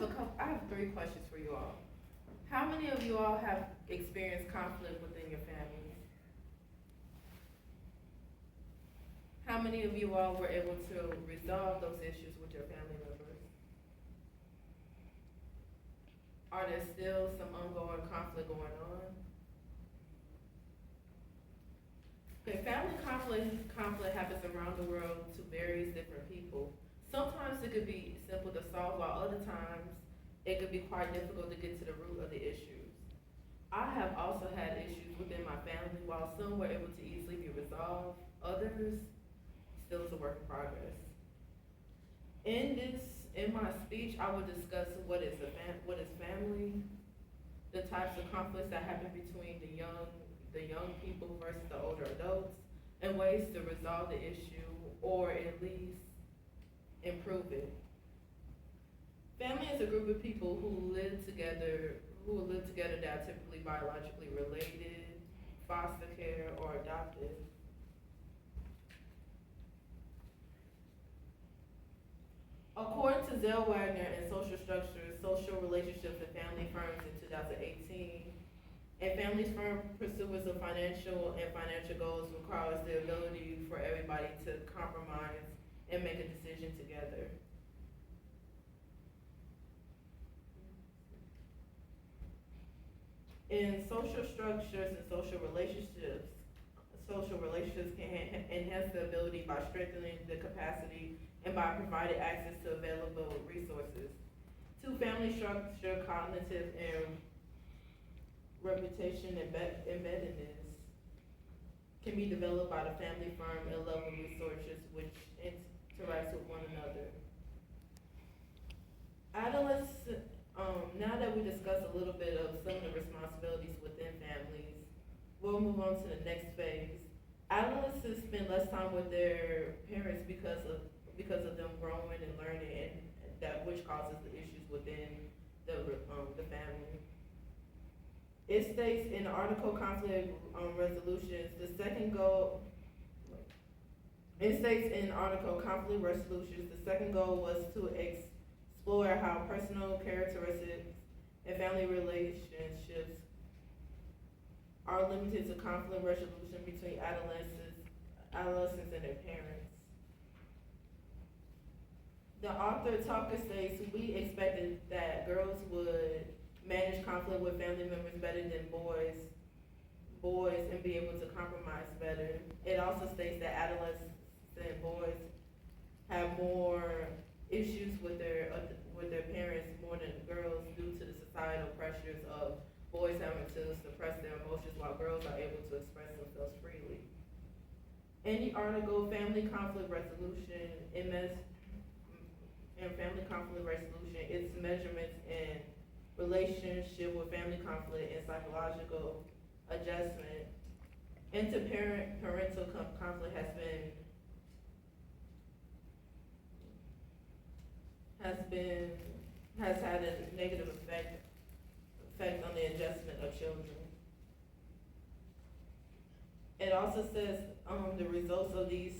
I have three questions for you all. How many of you all have experienced conflict within your families? How many of you all were able to resolve those issues with your family members? Are there still some ongoing conflict going on? Okay, family conflict happens around the world to various different people. Sometimes it could be simple to solve, while other times it could be quite difficult to get to the root of the issues. I have also had issues within my family. While some were able to easily be resolved, others still is a work in progress. In my speech, I will discuss what is family, the types of conflicts that happen between the young people versus the older adults, and ways to resolve the issue or at least improve it. Family is a group of people who live together that are typically biologically related, foster care, or adopted. According to Zellweger and Social Structures, Social Relationships and Family Firms in 2018, a family's firm pursuance of financial goals requires the ability for everybody to compromise and make a decision together. In social structures and social relationships can enhance the ability by strengthening the capacity and by providing access to available resources. Two, family structure, cognitive and reputation embeddedness can be developed by the family firm and level resources which interacts with one another. Adolescent, now that we discussed a little bit of some of the responsibilities within families, we'll move on to the next phase. Adolescents spend less time with their parents because of them growing and learning, and that which causes the issues within the family. It states in the article conflict resolutions, the second goal. It states in the article conflict resolutions, the second goal was to explore how personal characteristics and family relationships are limited to conflict resolution between adolescents and their parents. The author Tucker states, we expected that girls would manage conflict with family members better than boys and be able to compromise better. It also states that adolescent boys have more issues with their parents more than girls due to the societal pressures of boys having to suppress their emotions while girls are able to express themselves freely. In the article, Family Conflict Resolution, family conflict resolution, its measurements in relationship with family conflict and psychological adjustment into parental conflict has had a negative effect on the adjustment of children. It also says the results of these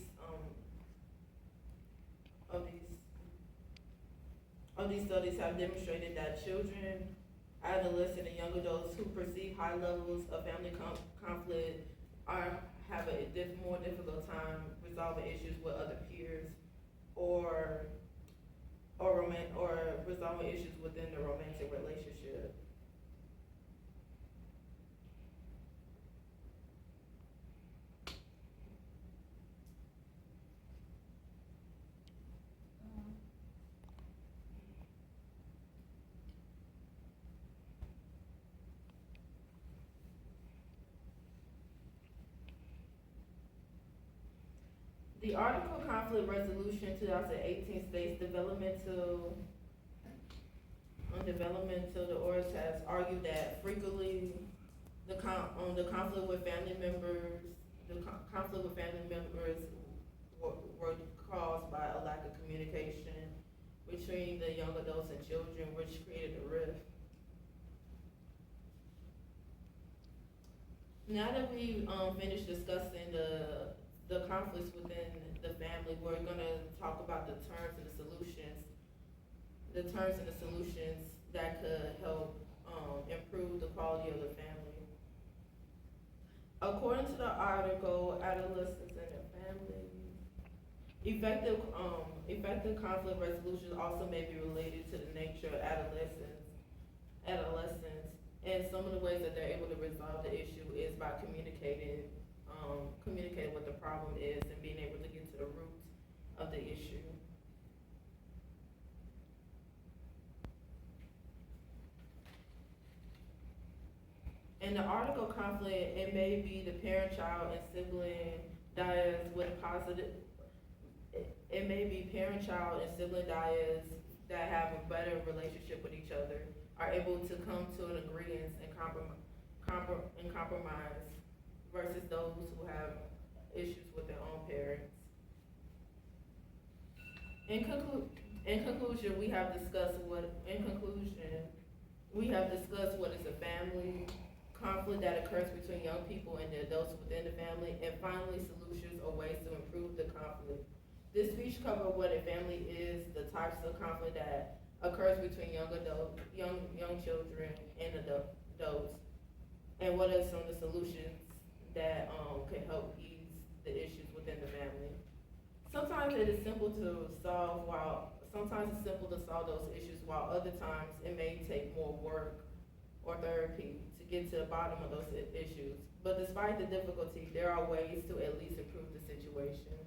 studies have demonstrated that children, adolescents, and young adults who perceive high levels of family conflict have a more difficult time resolving issues with other peers or resolving issues within the romantic relationship. The article Conflict Resolution 2018 states developmental the ORS has argued that frequently the conflict with family members were caused by a lack of communication between the young adults and children, which created a rift. Now that we finished discussing the conflicts within the family, we're gonna talk about the terms and the the terms and the solutions that could help, improve the quality of the family. According to the article, Adolescents and Their Families, effective conflict resolution also may be related to the nature of adolescence, and some of the ways that they're able to resolve the issue is by communicating what the problem is and being able to get to the root of the issue. In the article, conflict, it may be the parent, child, and sibling dyads with positive, it may be parent, child, and sibling dyads that have a better relationship with each other, are able to come to an agreement and compromise versus those who have issues with their own parents. In conclusion, we have discussed what is a family, conflict that occurs between young people and the adults within the family, and finally, solutions or ways to improve the conflict. This speech covered what a family is, the types of conflict that occurs between young children and adults, and what are some of the solutions that can help ease the issues within the family. Sometimes it is simple to solve those issues, while other times it may take more work or therapy to get to the bottom of those issues. But despite the difficulty, there are ways to at least improve the situation.